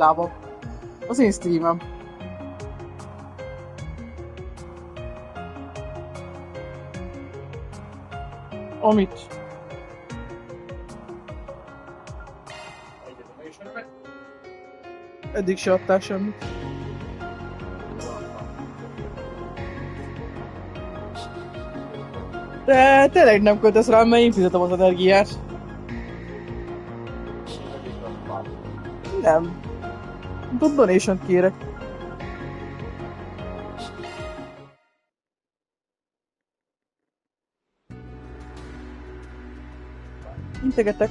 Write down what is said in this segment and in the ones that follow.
lábam. Az én streamem. Amit? Eddig se adtál semmit. De tényleg nem költesz rám, mert én fizetem az energiát. Nem. Donation-t kérek. Integetek.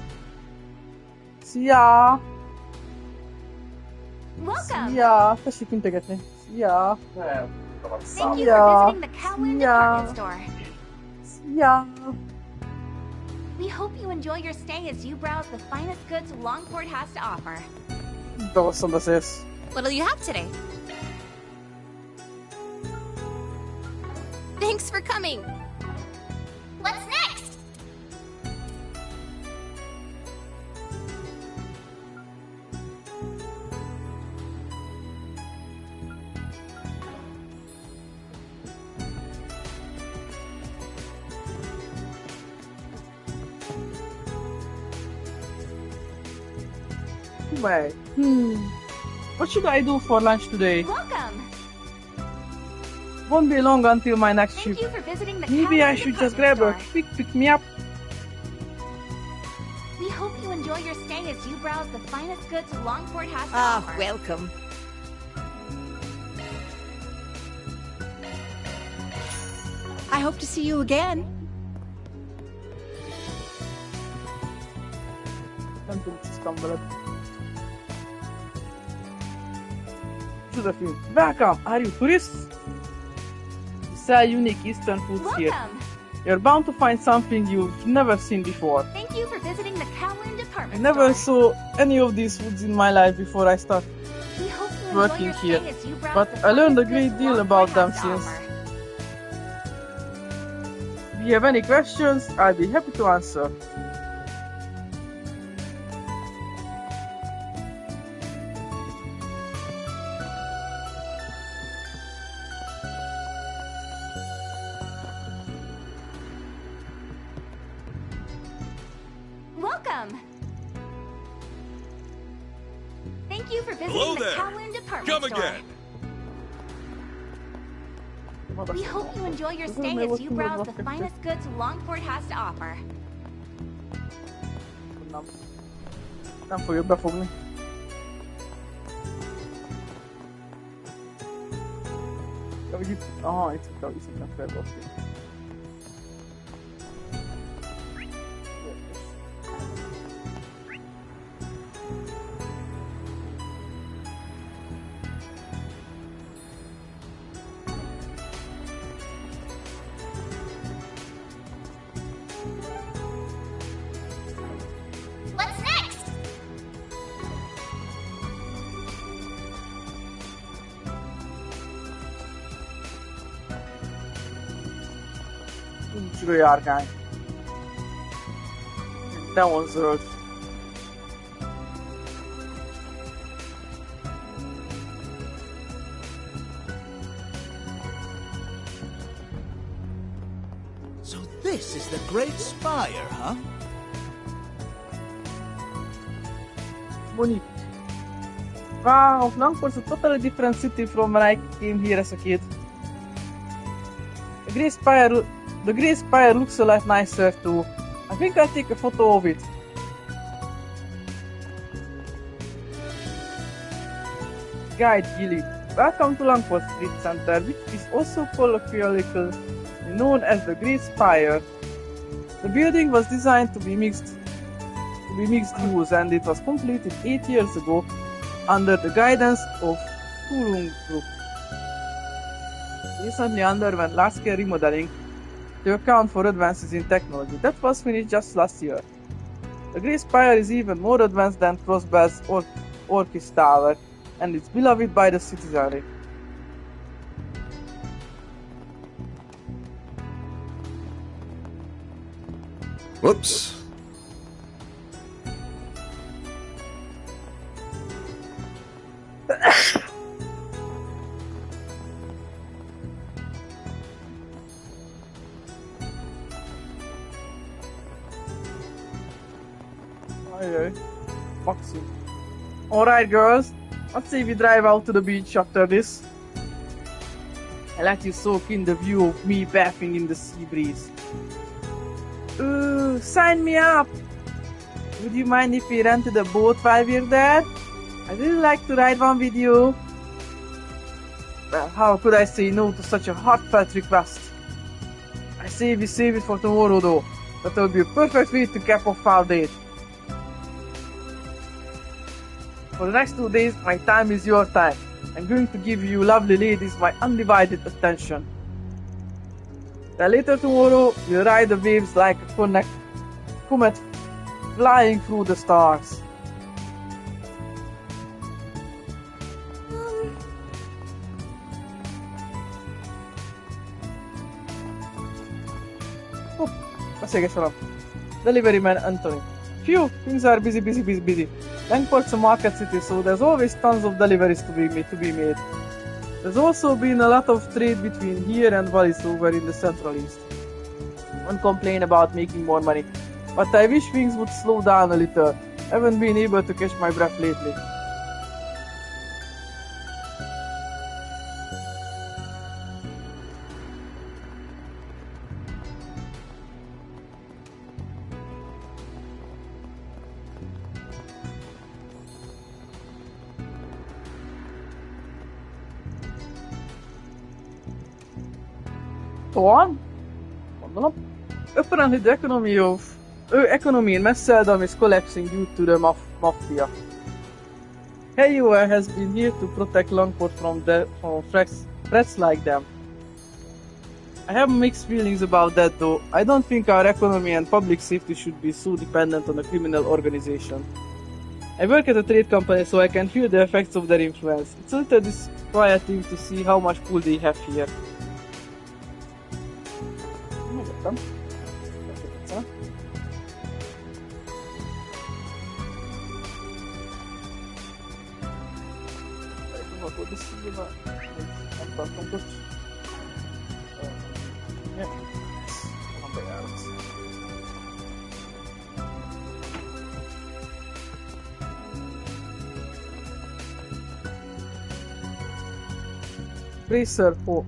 Szia! Szia! Tessék integetni. Szia! Thank you for visiting the Kowloon department store. Szia! We hope you enjoy your stay as you browse the finest goods Longport has to offer. Rosszul beszélsz. What'll you have today? Thanks for coming. What's next? Wait. What should I do for lunch today? Welcome. Won't be long until my next Thank shift. you for visiting the Maybe I Kowloon should just department grab a store. quick pick-me-up. We hope you enjoy your stay as you browse the finest goods Longport has to Ah, offer. welcome. I hope to see you again. Nem tudtam veled. Josephine, welcome! Are you tourists? We sell unique Eastern foods here. Welcome. You're bound to find something you've never seen before. Thank you for visiting the Kowloon I department never store. saw any of these foods in my life before I started We hope you enjoy working your here, stay as you browse but the I learned a finest great goods deal Longport about them has to since. offer. If you have any questions, I'll be happy to answer. Welcome. Thank you for visiting Hello the there. Kowloon department Come store. again. We hope you enjoy your stay as you browse the finest goods Longport has to offer. Nem. Nem fogjuk befogni. Ja, hogy itt... Aha, itt viszont nem kell oké. What's next? Nincs járgány. Neon zöld. So this is the Great Spire, huh? Bonito. Wow, Langford's a totally different city from when I came here as a kid. The Great Spire looks a lot nicer too. I think I'll take a photo of it. Guide Gilly. Welcome to Langford Street Center, which is also colloquially known as the Great Spire. The building was designed to be mixed use, and it was completed 8 years ago under the guidance of Kulung Group. Recently underwent large-scale remodeling to account for advances in technology. That was finished just last year. The Great Spire is even more advanced than Crossbell's Orchis Tower, and it's beloved by the citizenry. Aye. Maxim. Alright, girls. Let's say we drive out to the beach after this. I let you soak in the view of me bathing in the sea breeze. Ooh, sign me up! Would you mind if we rented a boat while we're there? I'd really like to ride one with you. Well, how could I say no to such a heartfelt request? I say we save it for tomorrow though. That will be a perfect way to cap off our date. For the next 2 days, my time is your time. I'm going to give you lovely ladies my undivided attention. Then later tomorrow, we'll ride the waves like a comet flying through the stars. Beszélges velem. Deliveryman Anthony. Phew, things are busy. Langport's a market city, so there's always tons of deliveries to be made. There's also been a lot of trade between here and Wallis over in the Central East. Don't complain about making more money, but I wish things would slow down a little. I haven't been able to catch my breath lately. Go on. Apparently the economy in Messeldom is collapsing due to the mafia. Hayua has been here to protect Longport from threats like them. I have mixed feelings about that though. I don't think our economy and public safety should be so dependent on a criminal organization. I work at a trade company so I can feel the effects of their influence. It's a little disquieting to see how much pull they have here. Bracer for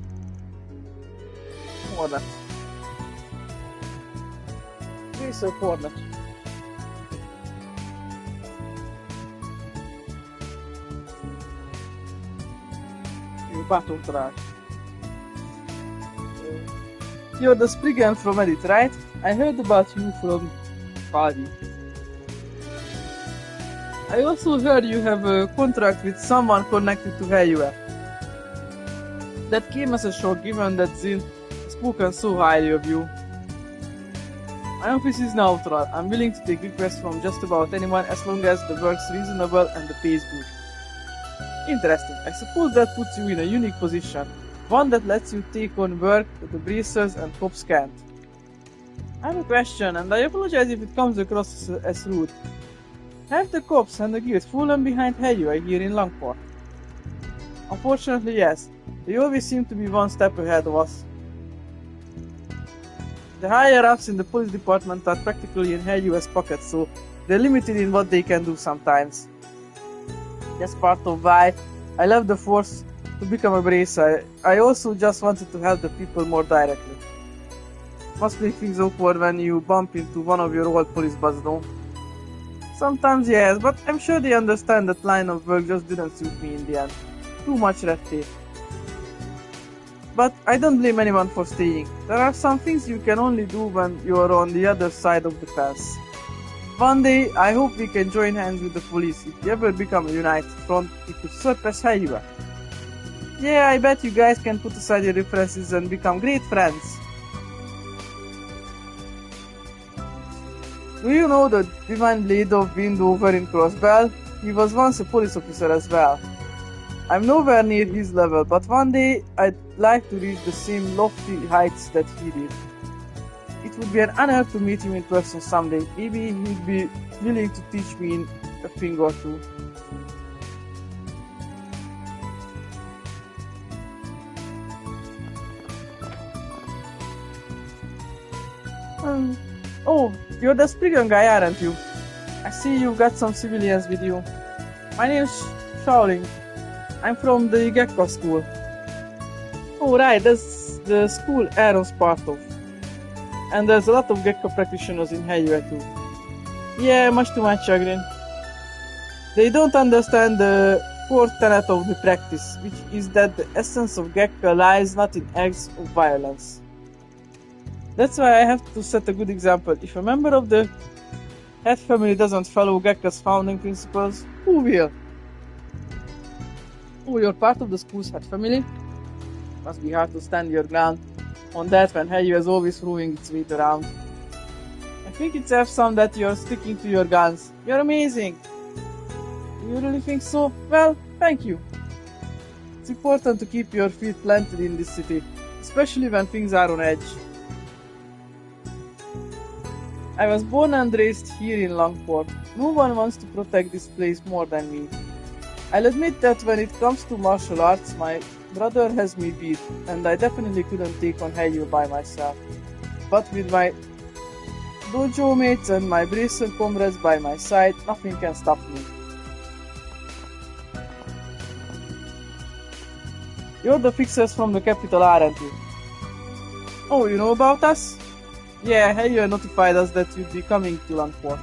Hornet. Bracer Hornet. You battle trash. You're the Spriggan from Edit, right? I heard about you from Paddy. I also heard you have a contract with someone connected to Hayua. That came as a shock given that Zin has spoken so highly of you. My office is neutral. I'm willing to take requests from just about anyone as long as the work's reasonable and the pay is good. Interesting. I suppose that puts you in a unique position. One that lets you take on work that the bracers and cops can't. I have a question, and I apologize if it comes across as rude. Have the cops and the guilds fallen behind Hayua here in Longport? Unfortunately, yes. They always seem to be one step ahead of us. The higher-ups in the police department are practically in Hayua's pocket, so they're limited in what they can do sometimes. That's part of why I left the force to become a bracer. I also just wanted to help the people more directly. Must make things awkward when you bump into one of your old police boss, though. Sometimes yes, but I'm sure they understand that line of work just didn't suit me in the end. Too much red tape. But I don't blame anyone for staying. There are some things you can only do when you are on the other side of the fence. One day, I hope we can join hands with the police. If we ever become a united front, we could surpass Hayua. Yeah, I bet you guys can put aside your differences and become great friends. Do you know the Divine Blade of Wind over in Crossbell? He was once a police officer as well. I'm nowhere near his level, but one day I'd like to reach the same lofty heights that he did. It would be an honor to meet him in person someday. Maybe he'd be willing to teach me a thing or two. Oh, you're the Spriggan guy, aren't you? I see you've got some civilians with you. My name's Shaoling. I'm from the Gekko school. Oh right, that's the school Aaron's part of. And there's a lot of Gekko practitioners in Heiyue too. Yeah, much to my chagrin. They don't understand the core tenet of the practice, which is that the essence of Gekko lies not in acts of violence. That's why I have to set a good example. If a member of the head family doesn't follow Gekko's founding principles, who will? Oh, you're part of the school's head family? Must be hard to stand your ground on that when Heiyue is always throwing its weight around. I think it's awesome that you're sticking to your guns. You're amazing! You really think so? Well, thank you. It's important to keep your feet planted in this city, especially when things are on edge. I was born and raised here in Longport. No one wants to protect this place more than me. I'll admit that when it comes to martial arts, my brother has me beat, and I definitely couldn't take on Heiyue by myself. But with my dojo mates and my bracer comrades by my side, nothing can stop me. You're the fixers from the capital, aren't you? Oh, you know about us? Yeah, Heiyue notified us that you'd be coming to Langport.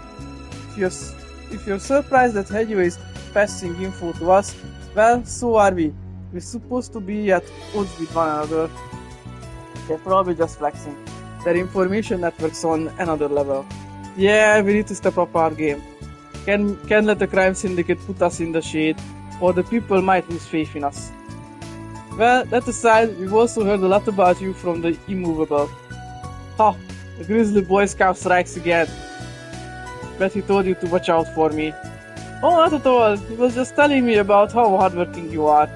If you're surprised that Heiyue is passing info to us, well, so are we. We're supposed to be at odds with one another. They're probably just flexing. Their information network's on another level. Yeah, we need to step up our game. Can't let the crime syndicate put us in the shade, or the people might lose faith in us. Well, that aside, we've also heard a lot about you from the Immovable. Ha! The Grizzly Boy Scout strikes again. Bet he told you to watch out for me. Oh, not at all. He was just telling me about how hardworking you are.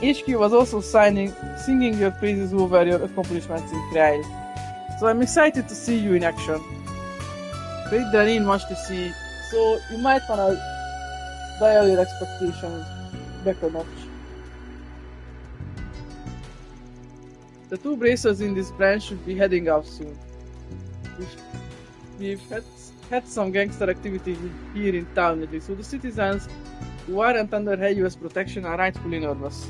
HQ was also singing your praises over your accomplishments in Krail. So I'm excited to see you in action. Great, there ain't much to see, so you might wanna dial your expectations back a notch. The two bracers in this branch should be heading out soon. We've had some gangster activity here in town lately, so the citizens who aren't under Heiyue's protection are rightfully nervous.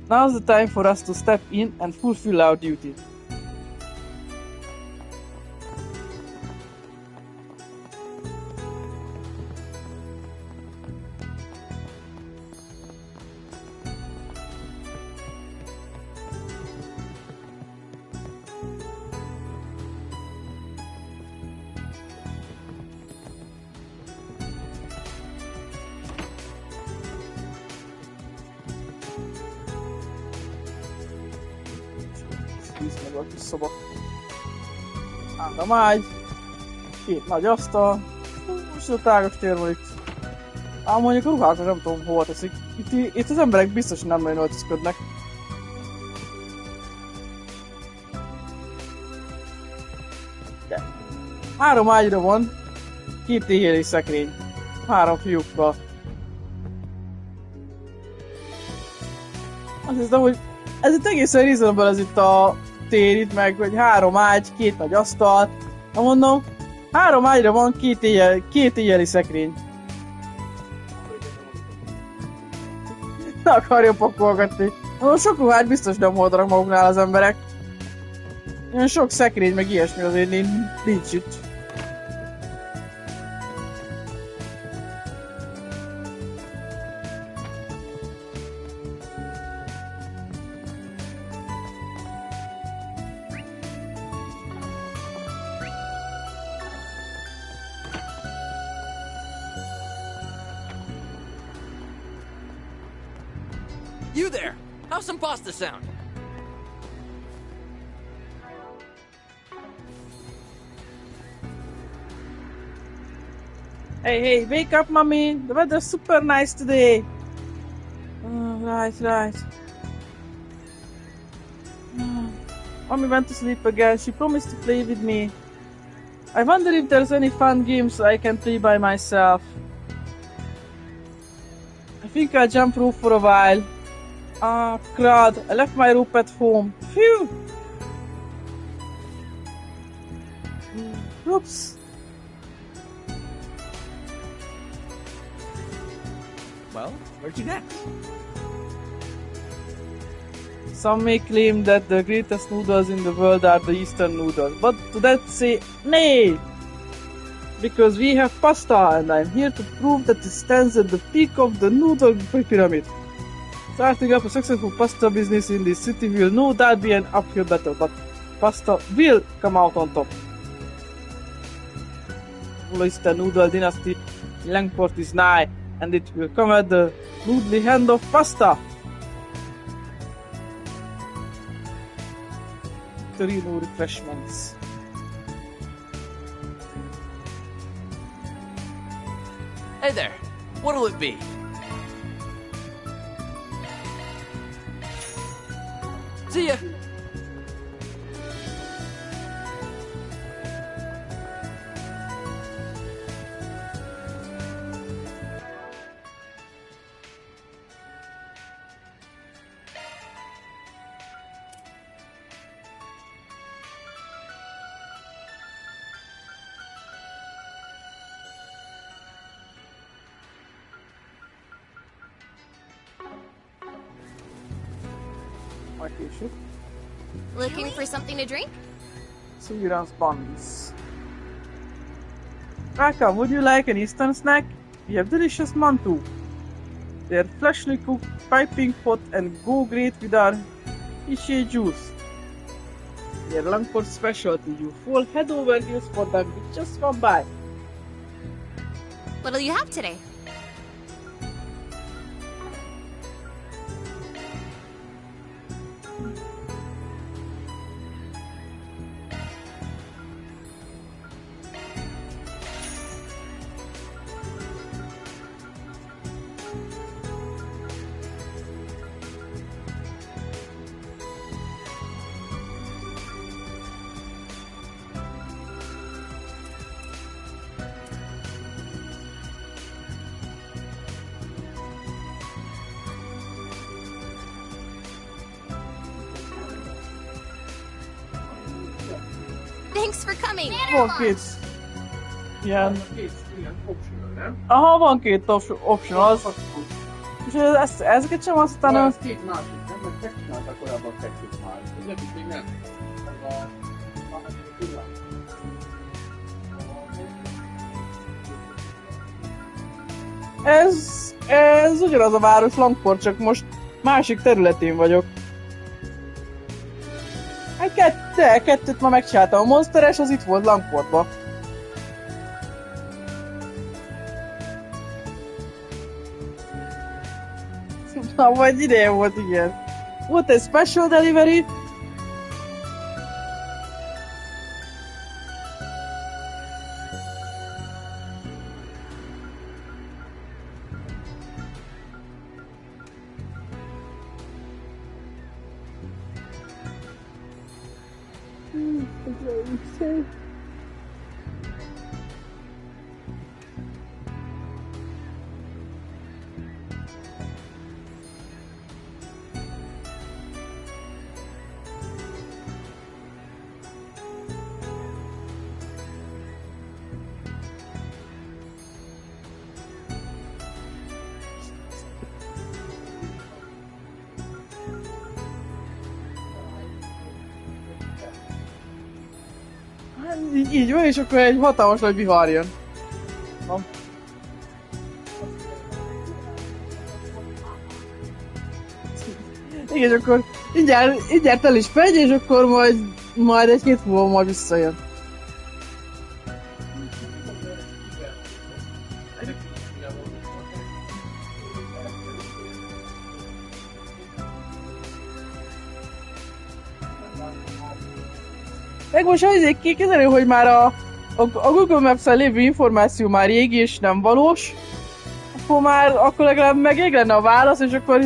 Now's the time for us to step in and fulfill our duty. Meg a kis szoba. Államágy, két nagy asztal, most a tágas tér van itt. Ám mondjuk a ruhákat nem tudom hova teszik. Itt az emberek biztos nem nagyon öltözködnek. De 3 ágyra van, 2 éjjeli szekrény, 3 fiúkkal. Azt hiszem, hogy ez itt egészen reasonable, ez itt a tér itt meg, hogy 3 ágy, 2 nagy asztal. Na mondom, 3 ágyra van 2 éjjeli szekrény. Ne akarja pakolgatni. Mondom, sok ruhát biztos nem hordanak maguknál az emberek. Olyan sok szekrény meg ilyesmi azért nincs itt. You there! How's some pasta sound? Hey, wake up, mommy! The weather's super nice today! Oh, right. Mommy went to sleep again. She promised to play with me. I wonder if there's any fun games I can play by myself. I think I'll jump rope for a while. Ah, crud. I left my rope at home. Phew! Oops. Well, where'd you next? Some may claim that the greatest noodles in the world are the Eastern noodles, but to that say nay! Because we have pasta, and I'm here to prove that it stands at the peak of the noodle pyramid. Starting up a successful pasta business in this city will no doubt be an uphill battle, but pasta will come out on top. The Eastern noodle dynasty in Langport is nigh, and it will come at the noodly hand of pasta. Torino refreshments. Hey there. What'll it be? See ya. Looking for something to drink? Surance buns. Welcome, would you like an Eastern snack? We have delicious mantou. They're freshly cooked, piping hot, and go great with our Ishe juice. They're Langford specialty. You fall head over heels for them with just one bite. What'll you have today? Thanks for coming. Van két ilyen... Aha, van két option, az... És ezeket sem aztán... Ez két másik, nem? Mert megcsináltak korábban kettőt már. Az egyik még nem. Ez ugyanaz a város Langford, csak most másik területén vagyok. Kettőt ma megcsináltam. A Monsteres az itt volt Langfordban. Na, vagy ideje volt, igen. Volt egy special delivery. Így van, és akkor egy hatalmas nagy vihar jön. Igen, és akkor mindjárt el is megy, és akkor majd egy-két múlva majd visszajön. Meg most azért kiderül, hogy már a Google Maps-en lévő információ már régi és nem valós, akkor legalább meg lenne a válasz, és akkor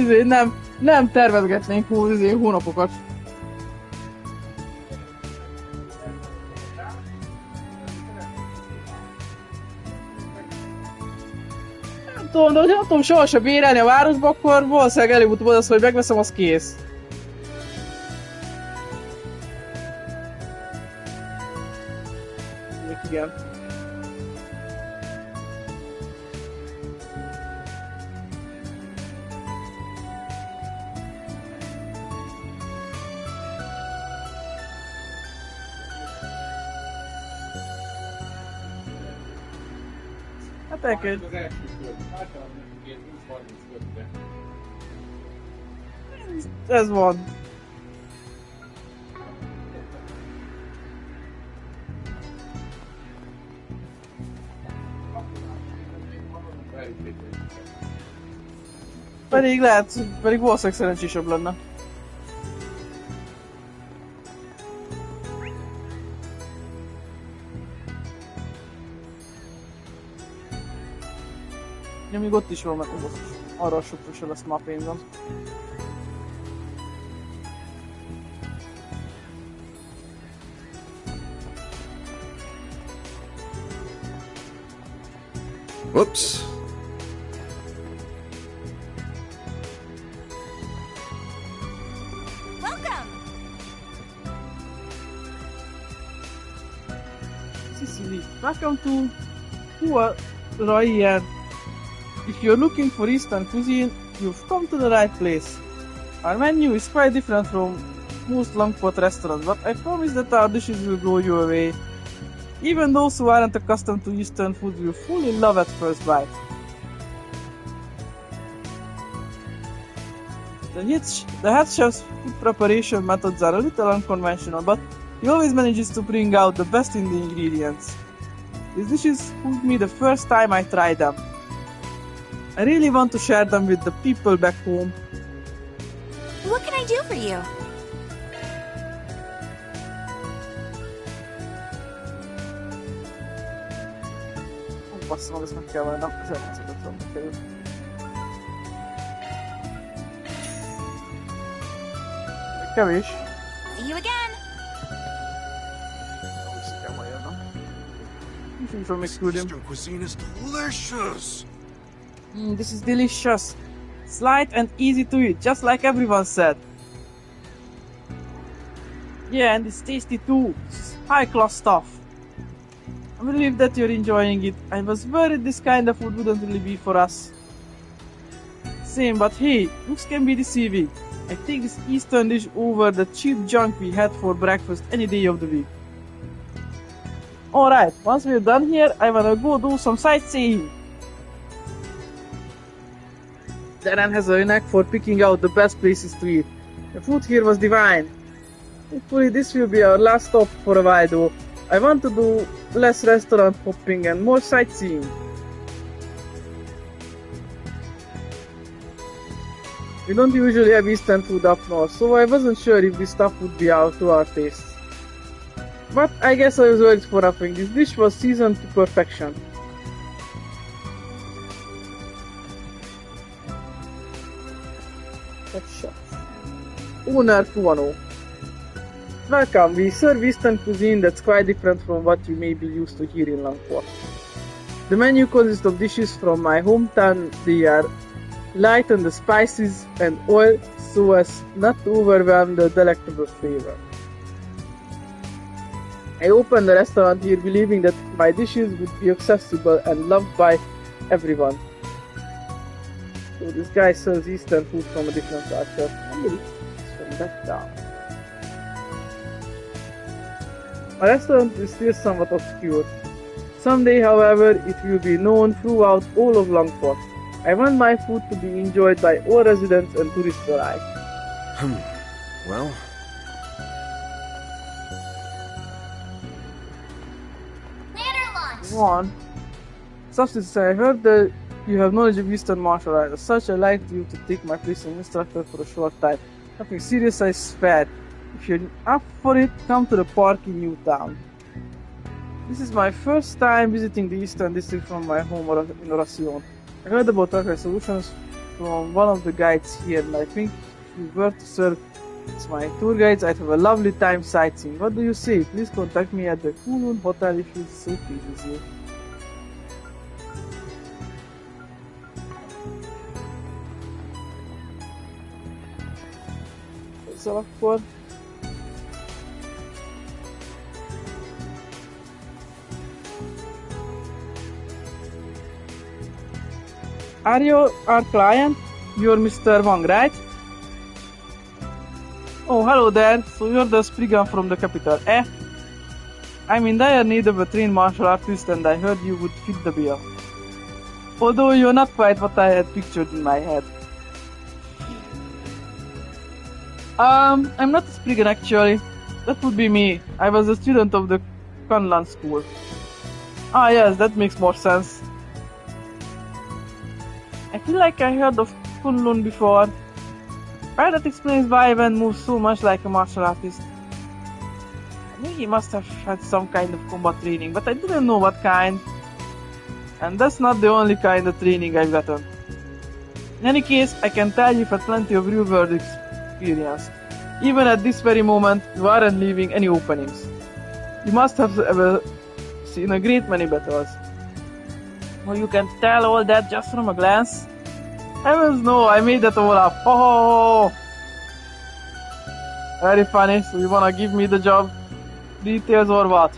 nem tervezgetnénk hónapokat. Nem tudom, de ha nem tudom sohasem bérelni a városba, akkor valószínűleg előbb-utóbb az, hogy megveszem, az kész. Igen. Package. Az első kör. Általában ilyen 20-30 körbe. Ez van. Pedig lehet, pedig valószínűleg szerencsésebb lenne. Ja, még ott is van, mert arra sokra se lesz már pénzem. Whoops. Welcome! Sicily, welcome to Royan. If you're looking for Eastern cuisine, you've come to the right place. Our menu is quite different from most Longport restaurants, but I promise that our dishes will blow you away. Even those who aren't accustomed to Eastern food will fall in love at first bite. The head chef's food preparation methods are a little unconventional, but he always manages to bring out the best in the ingredients. These dishes fooled me the first time I tried them. I really want to share them with the people back home. What can I do for you? Basszom meg, ezt meg kell valamit, az elmondhatott van kerül. Kevés. See you again! Vissza kell majd jönnöm. Úgyhogy fel még küldöm. Eastern cuisine is delicious. This is delicious. It's light and easy to eat, just like everyone said. Yeah, and it's tasty too. It's high-class stuff. I'm relieved that you're enjoying it. I was worried this kind of food wouldn't really be for us. Same, but hey, looks can be deceiving. I take this Eastern dish over the cheap junk we had for breakfast any day of the week. Alright, once we're done here, I wanna go do some sightseeing. Darren has a knack for picking out the best places to eat. The food here was divine. Hopefully this will be our last stop for a while though. I want to do less restaurant hopping and more sightseeing. We don't usually have Eastern food up north, so I wasn't sure if this stuff would be out to our tastes. But I guess I was worried for nothing. This dish was seasoned to perfection. Owner Kuano. Welcome, we serve Eastern cuisine that's quite different from what you may be used to here in Langport. The menu consists of dishes from my hometown. They are light on the spices and oil so as not to overwhelm the delectable flavor. I opened the restaurant here believing that my dishes would be accessible and loved by everyone. So this guy serves Eastern food from a different culture. From that down. My restaurant is still somewhat obscure. Someday, however, it will be known throughout all of Langport. I want my food to be enjoyed by all residents and tourists alike. Well, Ladder launch! One. Substitute, I heard that you have knowledge of Eastern martial arts. As such, I'd like you to take my place as instructor for a short time. Nothing serious, I swear. If you're up for it, come to the park in Newtown. This is my first time visiting the Eastern District from my home in Oracion. I heard about Tracker Solutions from one of the guides here, and I think if you were to serve as my tour guides, I'd have a lovely time sightseeing. What do you say? Please contact me at the Kunlun Hotel if it so pleases you. Ezzel akkor Are you our client? You're Mr. Wang, right? Oh, hello there. So you're the Spriggan from the capital, eh? I'm in dire need of a trained martial artist and I heard you would fit the bill. Although you're not quite what I had pictured in my head. I'm not a Spriggan actually. That would be me. I was a student of the Kunlun school. Ah yes, that makes more sense. I feel like I heard of Kunlun before. Right, that explains why Ivan moves so much like a martial artist. I knew he must have had some kind of combat training, but I didn't know what kind. And that's not the only kind of training I've gotten. In any case, I can tell you've had plenty of real-world experience. Even at this very moment, you aren't leaving any openings. You must have ever seen a great many battles. Well, you can tell all that just from a glance? Heavens no, I made that all up. Oh! Very funny, so you wanna give me the job details or what?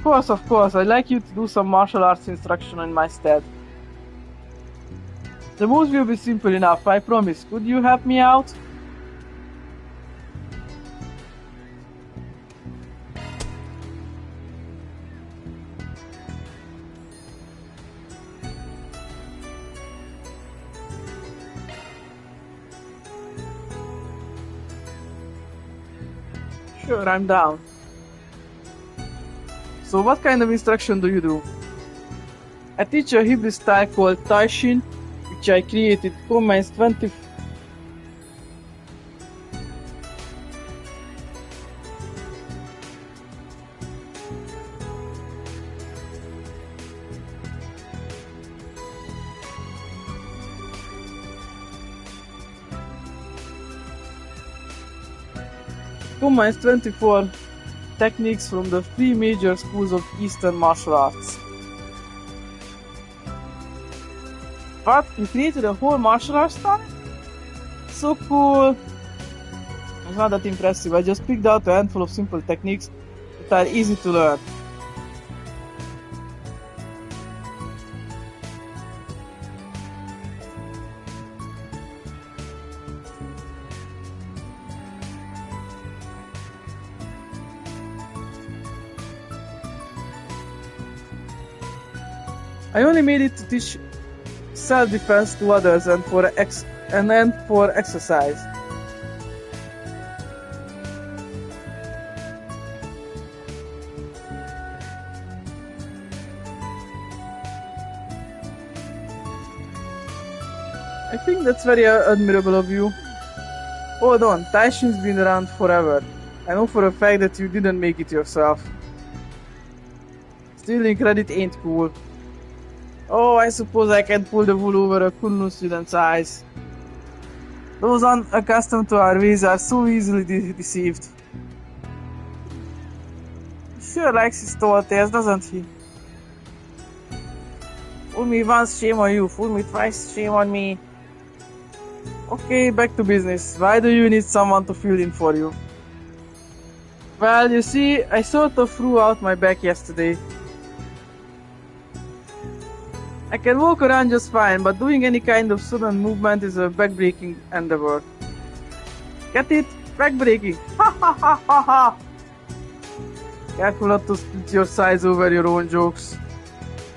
Of course, I'd like you to do some martial arts instruction in my stead. The moves will be simple enough, I promise. Could you help me out? Sure, I'm down. So what kind of instruction do you do? I teach a hybrid style called Taishin, which I created combines 20... combines 24 techniques from the three major schools of Eastern martial arts. What? You created a whole martial arts style? So cool! It's not that impressive, I just picked out a handful of simple techniques that are easy to learn. I only made it to teach self-defense to others and then for exercise. I think that's very admirable of you. Hold on, Taishin's been around forever. I know for a fact that you didn't make it yourself. Stealing credit ain't cool. Oh, I suppose I can pull the wool over a Kunlun student's eyes. Those unaccustomed to our ways are so easily deceived. He sure likes his tall tales, doesn't he? Fool me once, shame on you. Fool me twice, shame on me. Okay, back to business. Why do you need someone to fill in for you? Well, you see, I sort of threw out my back yesterday. I can walk around just fine, but doing any kind of sudden movement is a back-breaking endeavor. Get it? Back-breaking! Ha ha ha ha ha! Careful not to split your sides over your own jokes.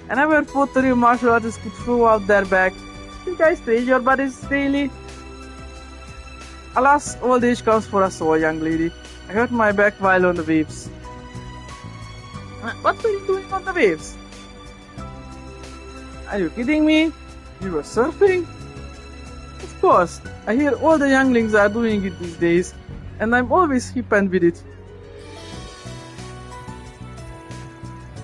I never thought a real martial artist could throw out their back. Think I strain your bodies daily? Alas, old age comes for us all, young lady. I hurt my back while on the waves. What were you doing on the waves? Are you kidding me? You were surfing? Of course, I hear all the younglings are doing it these days, and I'm always hip and with it.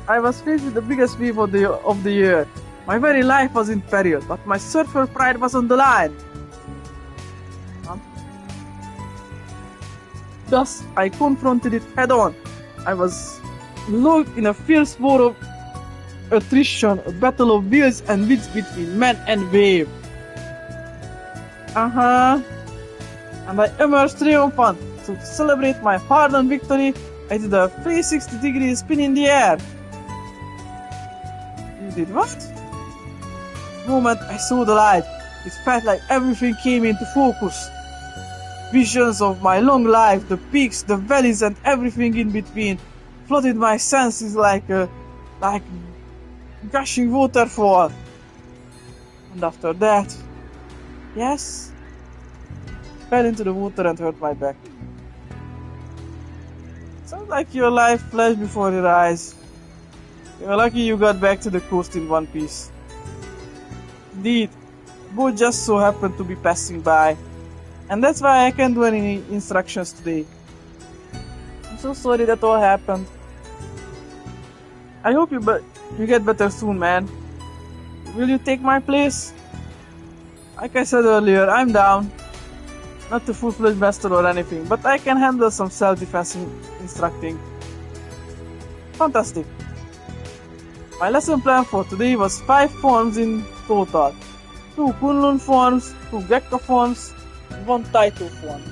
I was faced with the biggest wave of the year. My very life was in peril, but my surfer pride was on the line. Thus, I confronted it head on. I was locked in a fierce war of attrition, a battle of wills and wits between man and wave. And I emerged triumphant. So to celebrate my hard-earned victory, I did a 360-degree spin in the air. You did what? The moment I saw the light, it felt like everything came into focus. Visions of my long life, the peaks, the valleys, and everything in between flooded my senses like gushing waterfall. And after that, yes, fell into the water and hurt my back. Sounds like your life flashed before your eyes. You're lucky you got back to the coast in one piece. Indeed, boat just so happened to be passing by, and that's why I can't do any instructions today. I'm so sorry that all happened. I hope you get better soon, man. Will you take my place? Like I said earlier, I'm down. Not a full-fledged master or anything, but I can handle some self-defense instructing. Fantastic. My lesson plan for today was 5 forms in total. 2 Kunlun forms, 2 Gekka forms, and 1 Taito form.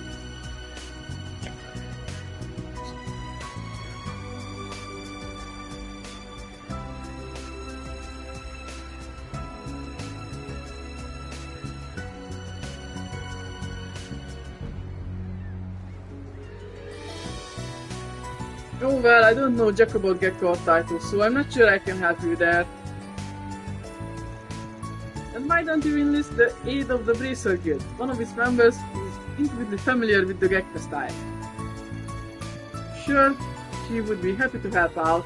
Oh well, I don't know jack about Gekka or Taito, so I'm not sure I can help you there. And why don't you enlist the aid of the Bracer Guild? One of its members is intimately familiar with the Gekka style. Sure, she would be happy to help out.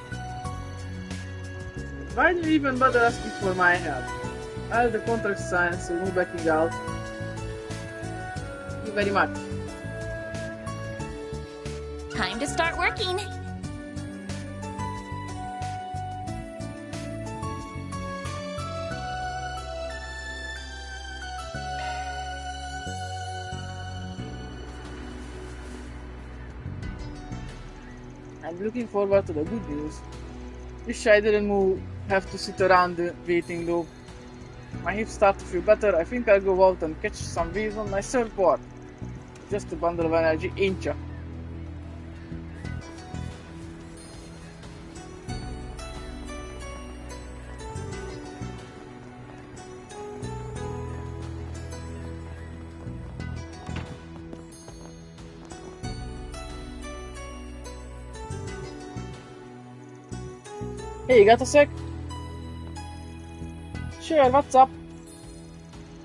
Why do you even bother asking for my help? Well, the contract signed, so no backing out. Thank you very much. Time to start working. I'm looking forward to the good news. Wish I didn't have to sit around waiting though. My hips start to feel better. I think I'll go out and catch some waves on my surfboard. Just a bundle of energy, ain't ya? Hey, you got a sec? Sure, what's up?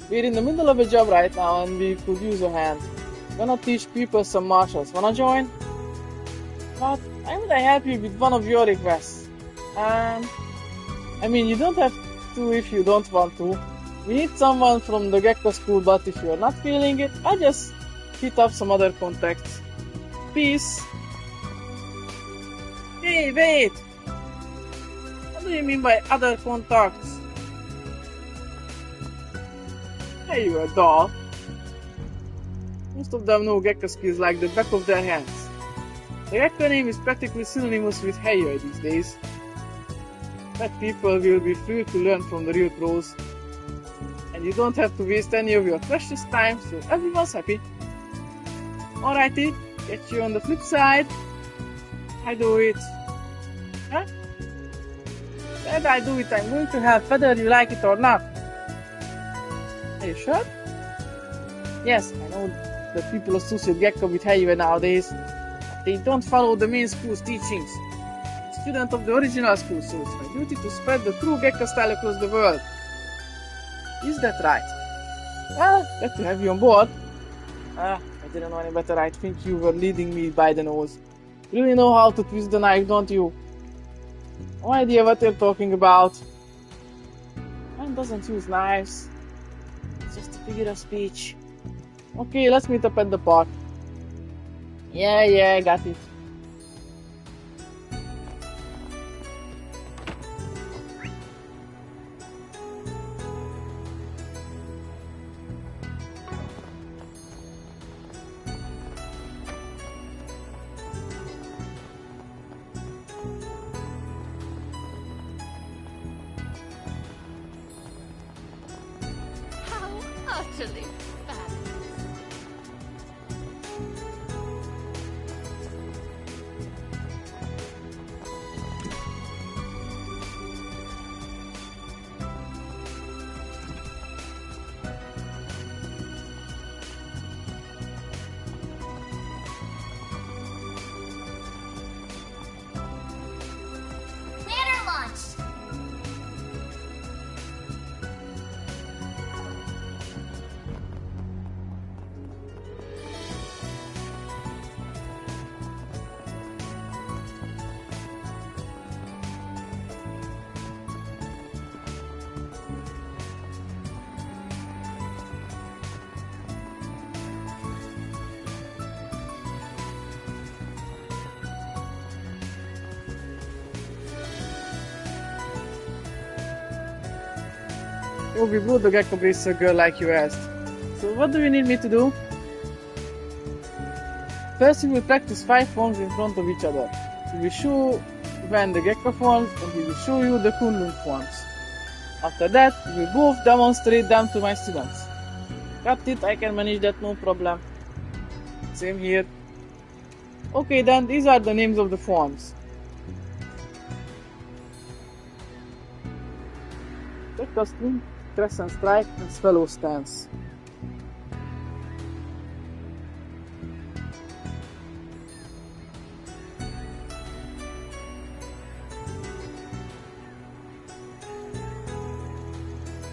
We're in the middle of a job right now and we could use a hand. Gonna teach people some martials. Wanna join? But why would I help you with one of your requests? I mean, you don't have to if you don't want to. We need someone from the Gekko school, but if you're not feeling it, I'll just hit up some other contacts. Peace. Hey, wait! What do you mean by other contacts? Hey, you a doll. Most of them know Gekka skills like the back of their hands. The Gekka name is practically synonymous with Heiyue these days. But people will be free to learn from the real pros. And you don't have to waste any of your precious time, so everyone's happy. Alrighty, catch you on the flip side. I do it. Huh? When I do it, I'm going to help whether you like it or not. Are you sure? Yes, I know that people associate Gekko with Heiyue nowadays, but they don't follow the main school's teachings. I'm a student of the original school, so it's my duty to spread the true Gekko style across the world. Is that right? Well, glad to have you on board. I didn't know any better. I think you were leading me by the nose. You really know how to twist the knife, don't you? No idea what you're talking about. Man doesn't use knives. It's just a figure of speech. Okay, let's meet up at the park. Yeah, got it. How utterly fabulous. Oh, we blew the gecko bracer girl like you asked. So what do you need me to do? First we will practice 5 forms in front of each other. We will show when the gecko forms and we will show you the kunlun forms. After that, we will both demonstrate them to my students. Got it, I can manage that, no problem. Same here. Okay then, these are the names of the forms. Gecko swing, crescent strike and swallow stance.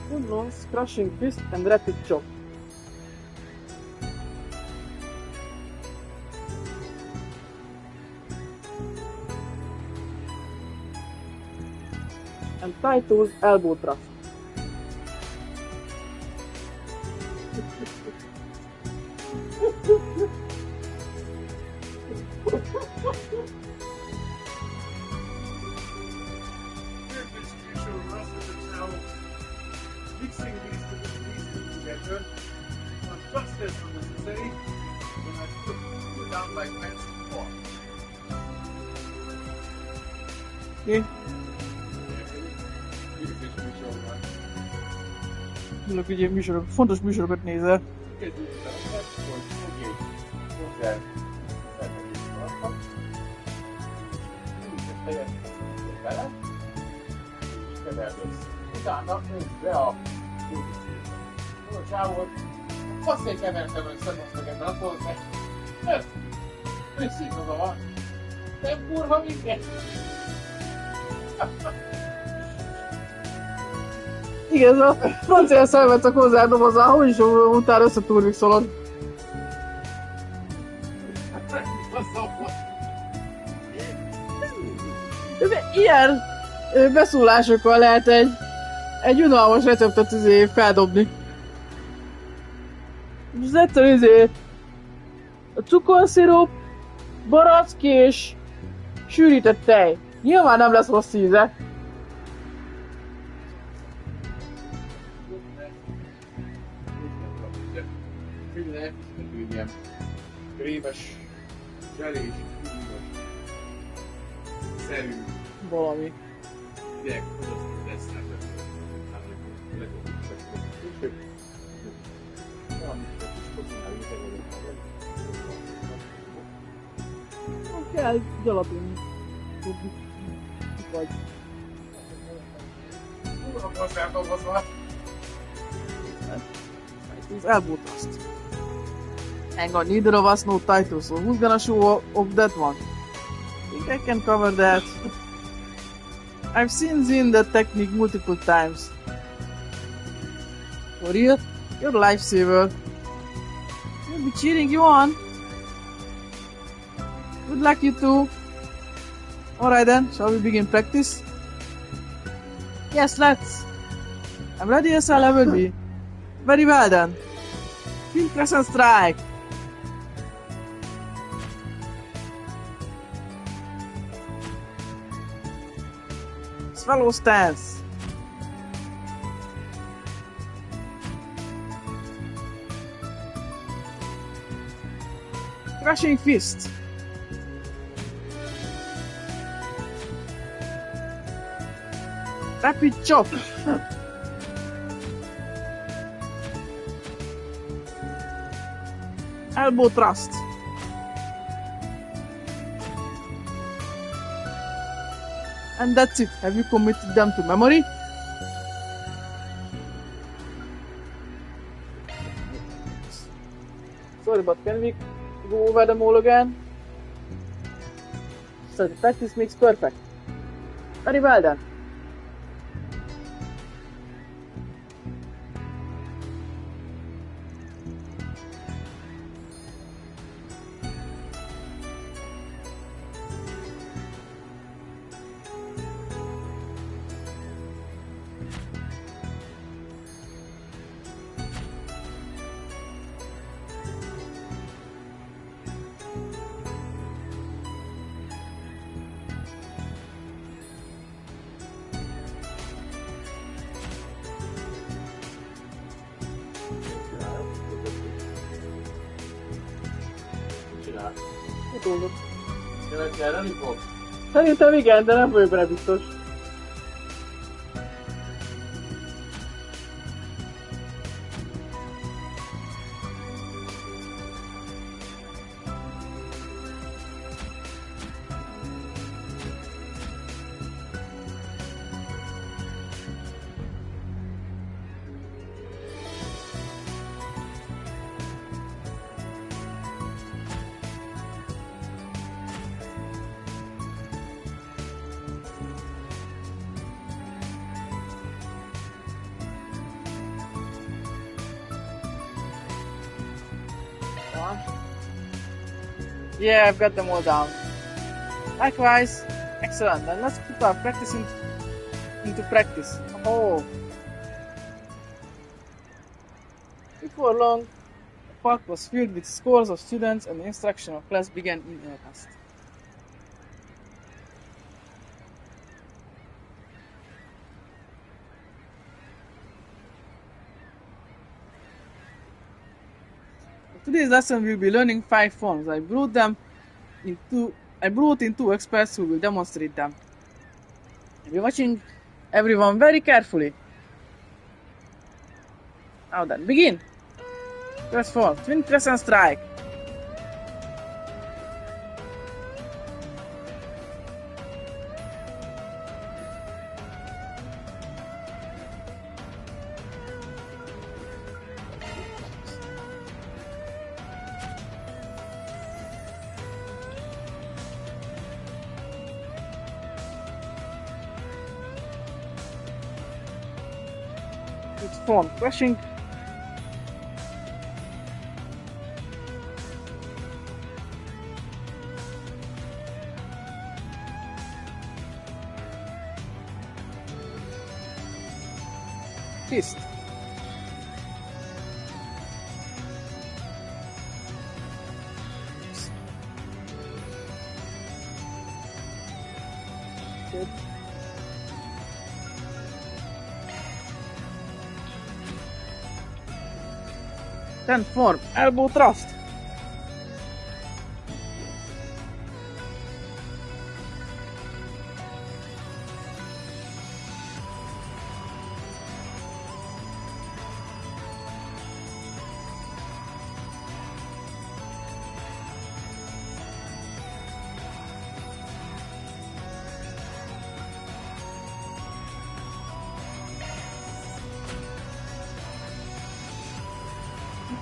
Kunlun's crushing fist and rapid chop. And Taito's elbow thrust. Mixing these two pieces together, not just as unnecessary, when I put you down like pants before. Okay. Ülök ugye műsorok, fontos műsorokat nézel. Kezdjük el, hogy oké, hozzá feltettük fejet bele, és keverd össze. Utána nézd be a pozíciót. A csávot, azt kevertem össze most meg ebben a pozíciót. Ő színoda van. Nem kurva minket. Igen, ez a francia szemet csak hozzádobozzál, hogy is utána összetúrni szólod. Ilyen beszólásokkal lehet egy unalmas receptet feldobni. Az egyszerű a cukorszirup, barack és sűrített tej. Nyilván nem lesz rossz íze. Ilyen krémes, zselés, szerű. Valami. Gyerek, az azt lesz Kell gyalapin. Vagy. It's elbow thrust. Hang on, neither of us know title, so who's gonna show off that one? I think I can cover that. I've seen that technique multiple times. For real? You're a lifesaver. You'll be cheering you on. Good luck, you two. Alright then, shall we begin practice? Yes, let's. I'm ready as I'll ever be. Very well then. Field crescent strike. Swallow stance. Crushing fist. Rapid chop. Elbow thrust. And that's it. Have you committed them to memory? Sorry, but can we go over them all again? So the practice makes perfect. Very well done. futózott. Jövök nyerni fog? Szerintem igen, de nem vagyok benne biztos. Yeah, I've got them all down. Likewise. Excellent. Then let's put our practice into practice. Oh. Before long, the park was filled with scores of students and the instructional class began in earnest. Today's lesson we'll be learning 5 forms. I brought in 2 experts who will demonstrate them. I'll be watching everyone very carefully. Now then, begin! First form, twin crescent strike. It's form, crushing. Fist. Good. Then form, elbow thrust.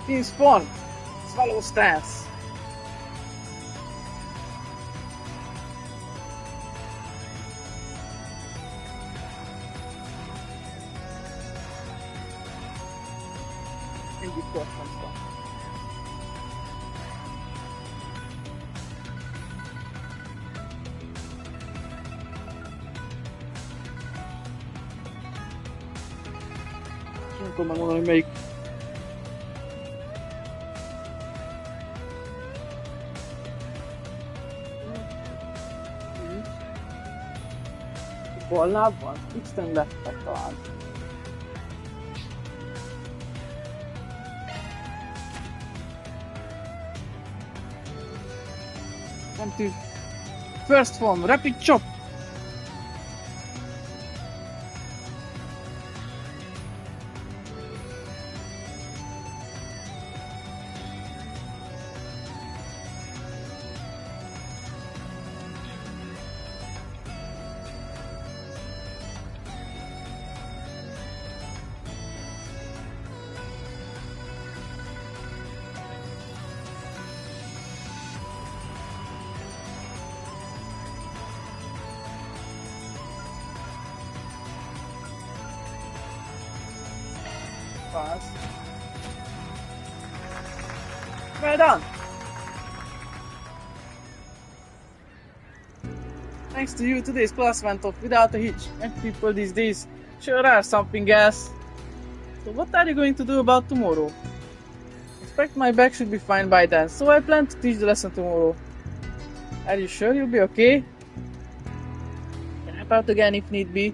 This form, swallow stance. And before comes down. Akkor megmondom, hogy melyik. Ballábban? Isten lettek talán. Come to first form, rapid chop. Pass. Well done! Thanks to you, today's class went off without a hitch. And people these days sure are something else. So what are you going to do about tomorrow? I expect my back should be fine by then, so I plan to teach the lesson tomorrow. Are you sure you'll be okay? Can help out again if need be.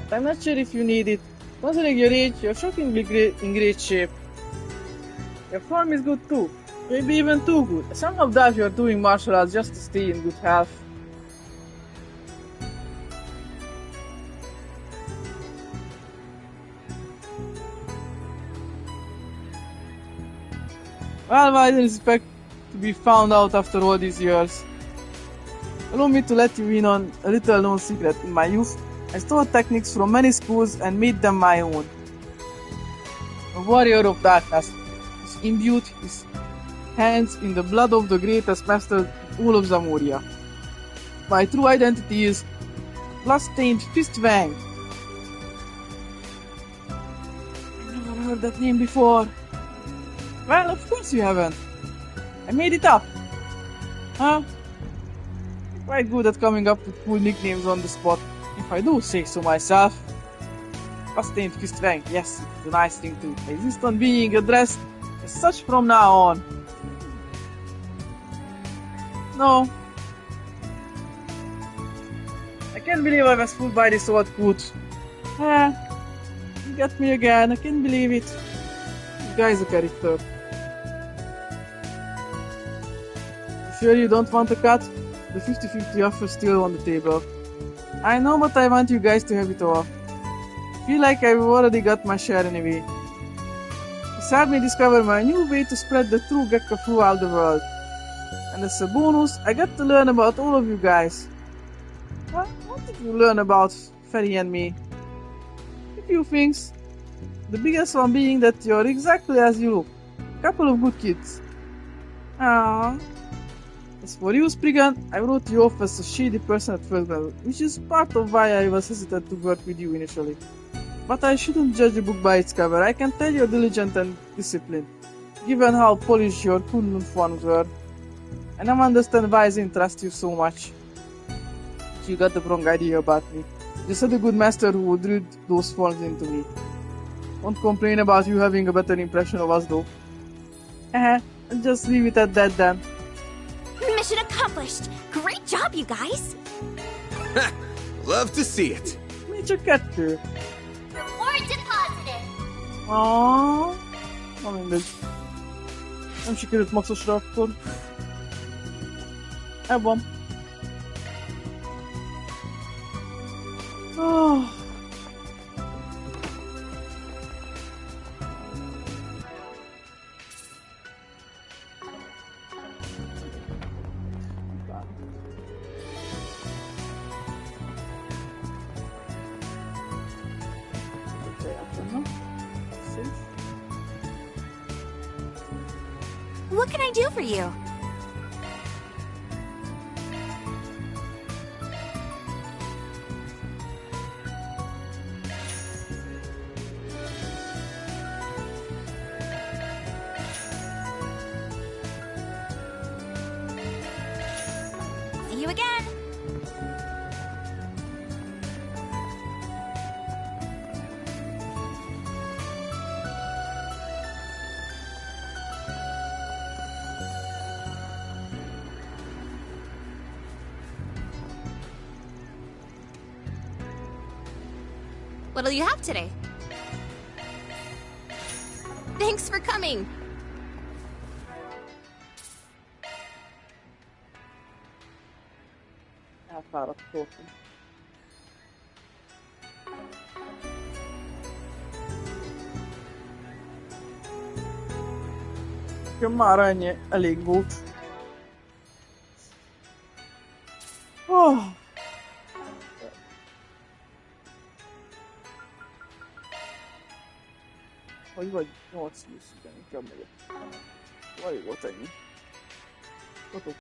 But I'm not sure if you need it. Considering your age, you're shockingly in great shape. Your form is good too. Maybe even too good. I somehow doubt you're doing martial arts just to stay in good health. Well, I didn't expect to be found out after all these years. Allow me to let you in on a little known secret. In my youth, I stole techniques from many schools and made them my own. A warrior of darkness, who imbued his hands in the blood of the greatest master in all of Zamoria. My true identity is Bloodstained Fist Wang. I've never heard that name before. Well, of course you haven't. I made it up. Huh? I'm quite good at coming up with cool nicknames on the spot, if I do say so myself. Bloodstained Fist Wang, yes, it's a nice thing to insist on being addressed as such from now on. No. I can't believe I was fooled by this old coot. You got me again, I can't believe it. This guy's a character. Sure you don't want a cut? The 50-50 offer is still on the table. I know, but I want you guys to have it all. I feel like I've already got my share anyway. This helped me discover my new way to spread the true Gekka throughout the world. And as a bonus, I got to learn about all of you guys. What did you learn about Ferry and me? A few things. The biggest one being that you're exactly as you look. A couple of good kids. Aww. As for you, Spriggan, I wrote you off as a shady person at first level, which is part of why I was hesitant to work with you initially. But I shouldn't judge a book by its cover. I can tell you're diligent and disciplined, given how polished your Kunlun forms were. I now understand why I trust you so much. You got the wrong idea about me. Just had a good master who would read those forms into me. Won't complain about you having a better impression of us though. I'll just leave it at that then. Mission accomplished! Great job, you guys! Love to see it. Nincs csak kettő. Reward deposited! Aww. Na mindegy. Nem sikerült maxosra akkor. Elvan. Oh. What can I do for you? See you again! What'll you have today? Thanks for coming! Elfáradt voltam. Nekem már ennyi elég volt. Oh. Hogy vagy 8 20, igen, inkább megyek. Vaj, volt ennyi.